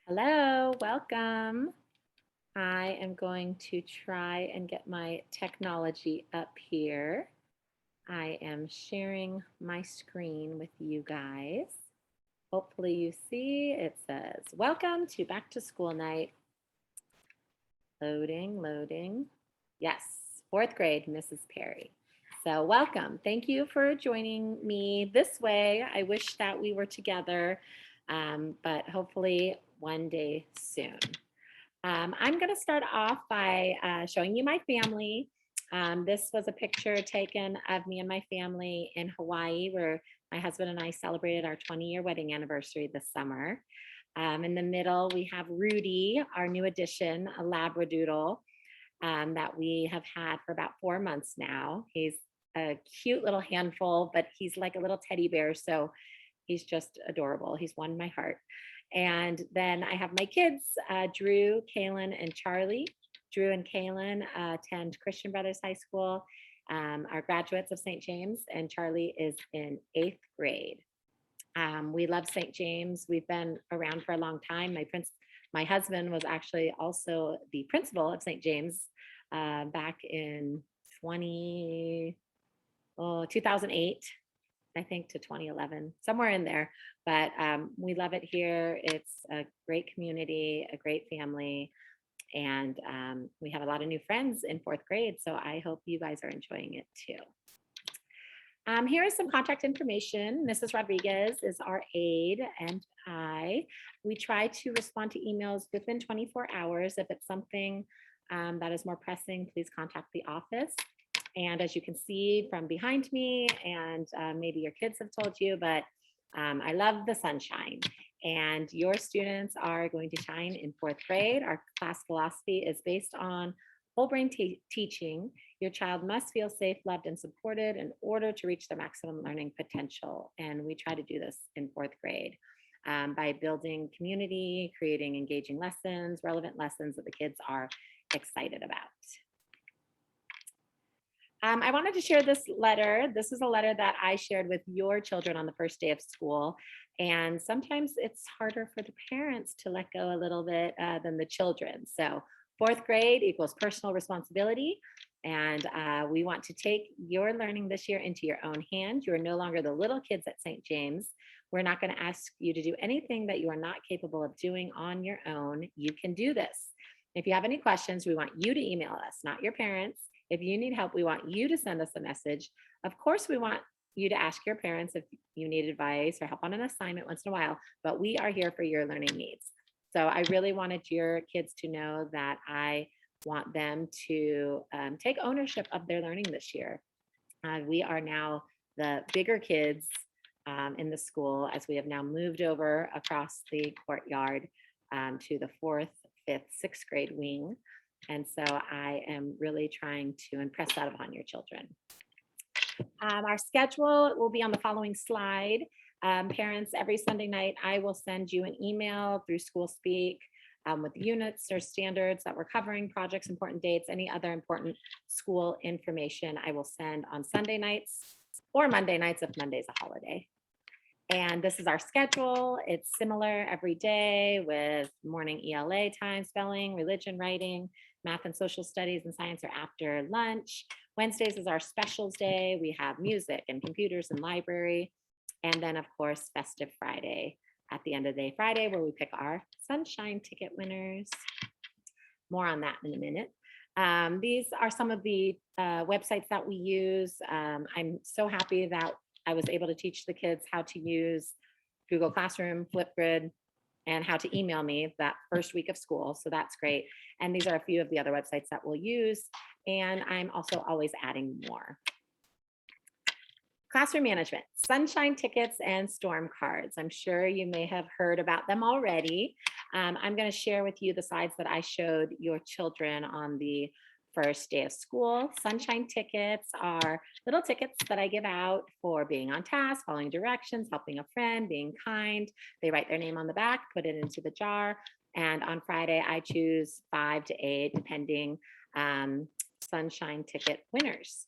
Hello, welcome. I am going to try and get my technology up here. I am sharing my screen with you guys. Hopefully you see it says, welcome to back to school night. Loading. Yes, fourth grade, Mrs. Perry. So welcome. Thank you for joining me this way. I wish that we were together, but hopefully one day soon. I'm going to start off by showing you my family. This was a picture taken of me and my family in Hawaii, where my husband and I celebrated our 20-year wedding anniversary this summer. In the middle, we have Rudy, our new addition, a Labradoodle that we have had for about 4 months now. He's a cute little handful, but he's like a little teddy bear. So he's just adorable. He's won my heart. And then I have my kids, Drew, Kaylin, and Charlie. Drew and Kaylin attend Christian Brothers High School, are graduates of St. James, and Charlie is in 8th grade. We love St. James. We've been around for a long time. My husband was actually also the principal of St. James back in 2008, I think, to 2011, somewhere in there. But we love it here. It's a great community, a great family, and we have a lot of new friends in fourth grade. So I hope you guys are enjoying it too. Here is some contact information. Mrs. Rodriguez is our aide, and we try to respond to emails within 24 hours. If it's something that is more pressing, please contact the office. And as you can see from behind me, and maybe your kids have told you, but I love the sunshine. And your students are going to shine in fourth grade. Our class philosophy is based on whole brain teaching. Your child must feel safe, loved, and supported in order to reach their maximum learning potential. And we try to do this in fourth grade by building community, creating engaging lessons, relevant lessons that the kids are excited about. I wanted to share this letter. This is a letter that I shared with your children on the first day of school. And sometimes it's harder for the parents to let go a little bit than the children. So fourth grade equals personal responsibility. And we want to take your learning this year into your own hand. You are no longer the little kids at St. James. We're not going to ask you to do anything that you are not capable of doing on your own. You can do this. If you have any questions, we want you to email us, not your parents. If you need help, we want you to send us a message. Of course, we want you to ask your parents if you need advice or help on an assignment once in a while, but we are here for your learning needs. So I really wanted your kids to know that I want them to take ownership of their learning this year. We are now the bigger kids in the school, as we have now moved over across the courtyard to the fourth, fifth, sixth grade wing. And so I am really trying to impress that upon your children. Our schedule will be on the following slide. Parents, every Sunday night, I will send you an email through School Speak with units or standards that we're covering, projects, important dates, any other important school information I will send on Sunday nights or Monday nights if Monday's a holiday. And this is our schedule. It's similar every day with morning ELA time, spelling, religion, writing, math and social studies, and science are after lunch. Wednesdays is our specials day. We have music and computers and library. And then, of course, Festive Friday at the end of the day Friday, where we pick our sunshine ticket winners. More on that in a minute. These are some of the websites that we use. I'm so happy that I was able to teach the kids how to use Google Classroom, Flipgrid, and how to email me that first week of school. So that's great. And these are a few of the other websites that we'll use. And I'm also always adding more. Classroom management, sunshine tickets and storm cards. I'm sure you may have heard about them already. I'm going to share with you the slides that I showed your children on the first day of school. Sunshine tickets are little tickets that I give out for being on task, following directions, helping a friend, being kind. They write their name on the back, put it into the jar. And on Friday, I choose 5 to 8, depending, sunshine ticket winners.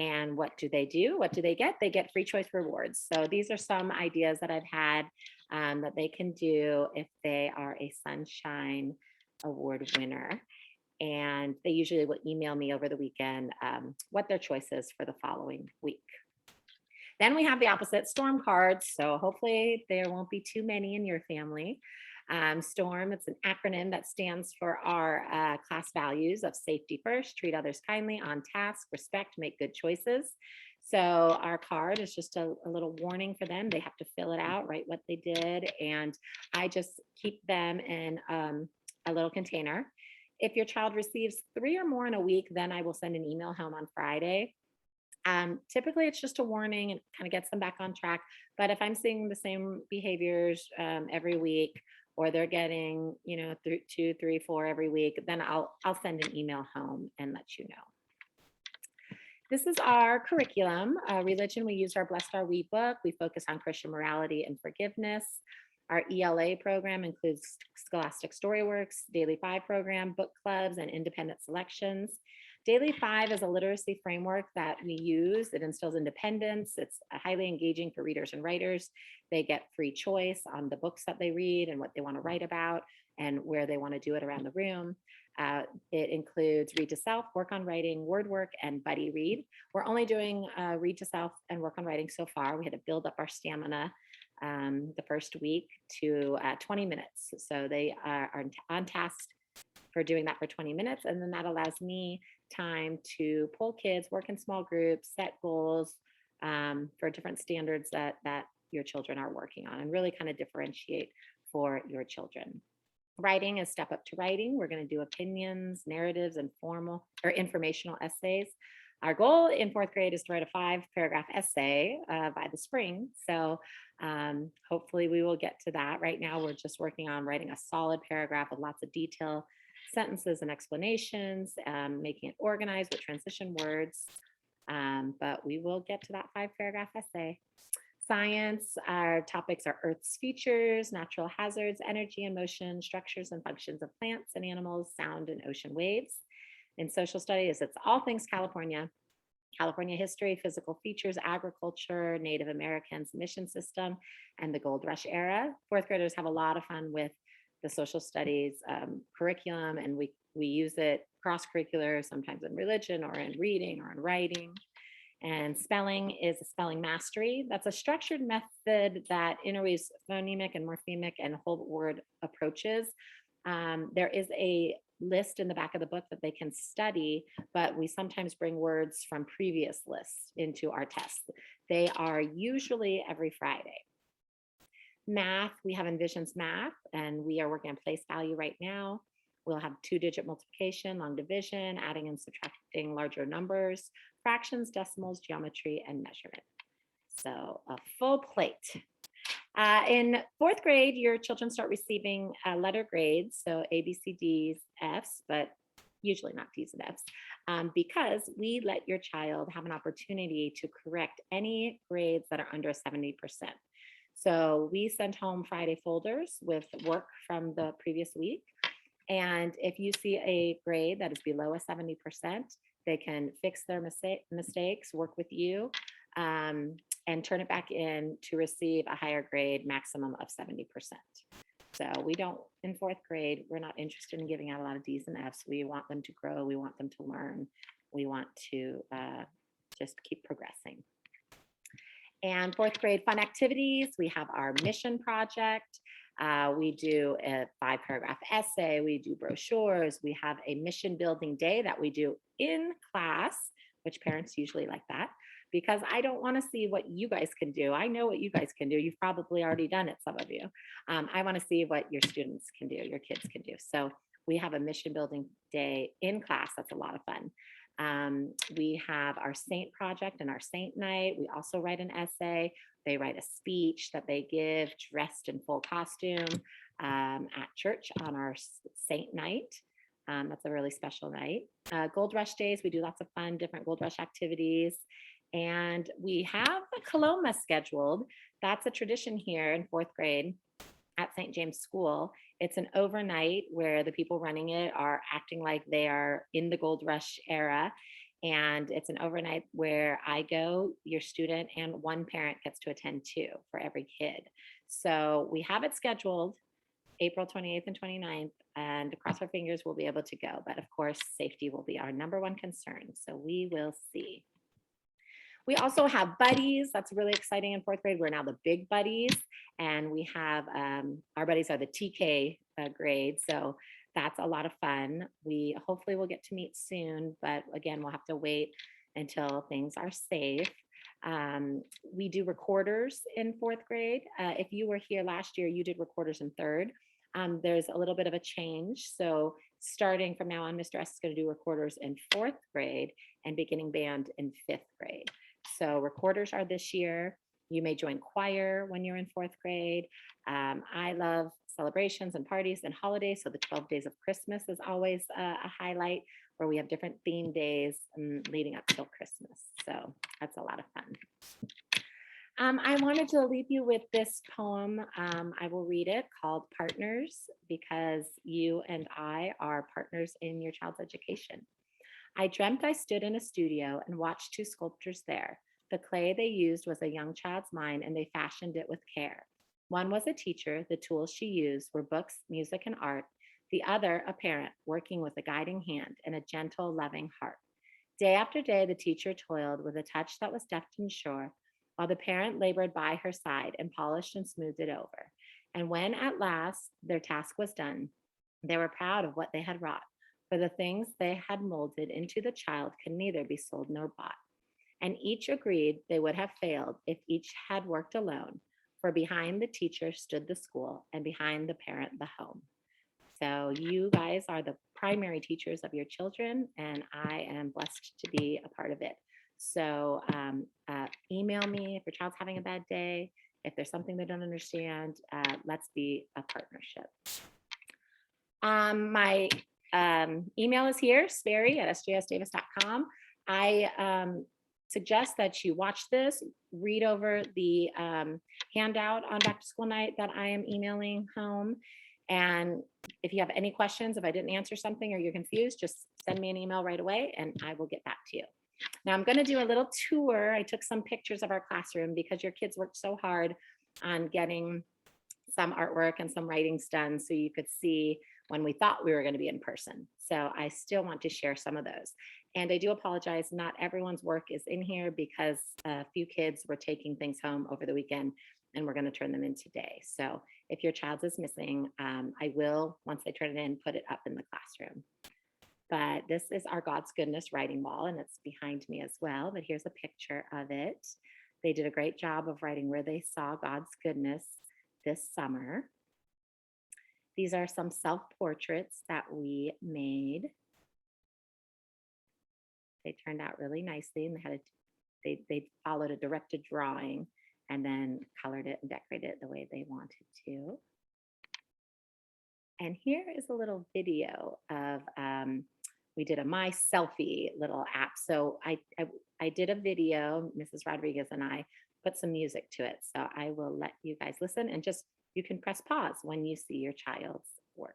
And what do they do? What do they get? They get free choice rewards. So these are some ideas that I've had that they can do if they are a Sunshine Award winner. And they usually will email me over the weekend what their choice is for the following week. Then we have the opposite, storm cards. So hopefully there won't be too many in your family. STORM, it's an acronym that stands for our class values of safety first, treat others kindly, on task, respect, make good choices. So our card is just a little warning for them. They have to fill it out, write what they did, and I just keep them in a little container. If your child receives 3 or more in a week, then I will send an email home on Friday. Typically, it's just a warning and kind of gets them back on track. But if I'm seeing the same behaviors every week, or they're getting, through 2, 3, 4 every week, then I'll send an email home and let you know. This is our curriculum. Religion, we use our Blessed Are We book. We focus on Christian morality and forgiveness. Our ELA program includes Scholastic Storyworks, Daily 5 program, book clubs, and independent selections. Daily 5 is a literacy framework that we use. It instills independence. It's highly engaging for readers and writers. They get free choice on the books that they read and what they want to write about and where they want to do it around the room. It includes read to self, work on writing, word work, and buddy read. We're only doing read to self and work on writing so far. We had to build up our stamina the first week to 20 minutes. So they are on task for doing that for 20 minutes. And then that allows me time to pull kids, work in small groups, set goals for different standards that your children are working on, and really kind of differentiate for your children. Writing is Step Up to Writing. We're going to do opinions, narratives, and formal or informational essays. Our goal in 4th grade is to write a 5-paragraph essay by the spring. So hopefully we will get to that. Right now, we're just working on writing a solid paragraph with lots of detail, sentences and explanations, making it organized with transition words. But we will get to that 5-paragraph essay. Science, our topics are Earth's features, natural hazards, energy and motion, structures and functions of plants and animals, sound and ocean waves. In social studies, it's all things California. California history, physical features, agriculture, Native Americans, mission system, and the Gold Rush era. 4th graders have a lot of fun with the social studies curriculum, and we use it cross-curricular, sometimes in religion or in reading or in writing. And spelling is a spelling mastery. That's a structured method that interweaves phonemic and morphemic and whole word approaches. There is a list in the back of the book that they can study, but we sometimes bring words from previous lists into our tests. They are usually every Friday. Math, we have Envisions Math, and we are working on place value right now. We'll have 2-digit multiplication, long division, adding and subtracting larger numbers, fractions, decimals, geometry, and measurement. So a full plate. In 4th grade, your children start receiving letter grades, so A, B, C, D's, F's, but usually not D's and F's, because we let your child have an opportunity to correct any grades that are under 70%. So we send home Friday folders with work from the previous week. And if you see a grade that is below a 70%, they can fix their mistakes, work with you, and turn it back in to receive a higher grade, maximum of 70%. So we don't, in 4th grade, we're not interested in giving out a lot of D's and F's. We want them to grow. We want them to learn. We want to just keep progressing. And 4th grade fun activities, we have our mission project. We do a 5-paragraph essay. We do brochures. We have a mission building day that we do in class, which parents usually like that, because I don't want to see what you guys can do. I know what you guys can do. You've probably already done it, some of you. I want to see what your students can do, your kids can do. So we have a mission building day in class. That's a lot of fun. We have our Saint project and our Saint night. We also write an essay. They write a speech that they give dressed in full costume at church on our Saint night. That's a really special night. Gold Rush days, we do lots of fun, different Gold Rush activities. And we have the Coloma scheduled. That's a tradition here in 4th grade at St. James School. It's an overnight where the people running it are acting like they are in the Gold Rush era. And it's an overnight where I go, your student, and one parent gets to attend too for every kid. So we have it scheduled April 28th and 29th, and cross our fingers we'll be able to go. But of course, safety will be our number one concern. So we will see. We also have buddies. That's really exciting in fourth grade. We're now the big buddies, and we have our buddies are the TK grade. So that's a lot of fun. We hopefully will get to meet soon, but again, we'll have to wait until things are safe. We do recorders in fourth grade. If you were here last year, you did recorders in third. There's a little bit of a change. So starting from now on, Mr. S is going to do recorders in fourth grade and beginning band in fifth grade. So recorders are this year. You may join choir when you're in fourth grade. I love celebrations and parties and holidays. So the 12 days of Christmas is always a highlight where we have different theme days leading up till Christmas. So that's a lot of fun. I wanted to leave you with this poem. I will read it, called Partners, because you and I are partners in your child's education. I dreamt I stood in a studio and watched two sculptors there. The clay they used was a young child's mind, and they fashioned it with care. One was a teacher. The tools she used were books, music, and art. The other, a parent, working with a guiding hand and a gentle, loving heart. Day after day, the teacher toiled with a touch that was deft and sure, while the parent labored by her side and polished and smoothed it over. And when at last their task was done, they were proud of what they had wrought, for the things they had molded into the child could neither be sold nor bought. And each agreed they would have failed if each had worked alone, for behind the teacher stood the school, and behind the parent the home. So you guys are the primary teachers of your children, and I am blessed to be a part of it. So email me if your child's having a bad day. If there's something they don't understand, let's be a partnership. My email is here, sperry@sjsdavis.com. I suggest that you watch this, read over the handout on back to school night that I am emailing home. And if you have any questions, if I didn't answer something or you're confused, just send me an email right away and I will get back to you. Now I'm going to do a little tour. I took some pictures of our classroom because your kids worked so hard on getting some artwork and some writings done so you could see when we thought we were going to be in person. So I still want to share some of those. And I do apologize, not everyone's work is in here because a few kids were taking things home over the weekend and we're going to turn them in today. So if your child is missing, I will, once they turn it in, put it up in the classroom. But this is our God's Goodness writing wall, and it's behind me as well. But here's a picture of it. They did a great job of writing where they saw God's goodness this summer. These are some self-portraits that we made. They turned out really nicely, and they followed a directed drawing and then colored it and decorated it the way they wanted to. And here is a little video of, we did a My Selfie little app. So I did a video, Mrs. Rodriguez and I put some music to it. So I will let you guys listen, and just, you can press pause when you see your child's work.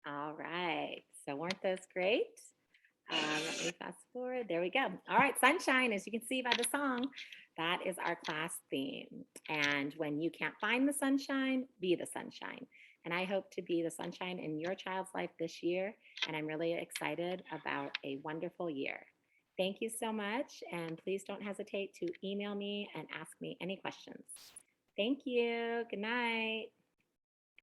All right, so weren't those great? me fast forward. There we go. All right, sunshine, as you can see by the song, that is our class theme. And when you can't find the sunshine, be the sunshine. And I hope to be the sunshine in your child's life this year. And I'm really excited about a wonderful year. Thank you so much. And please don't hesitate to email me and ask me any questions. Thank you. Good night.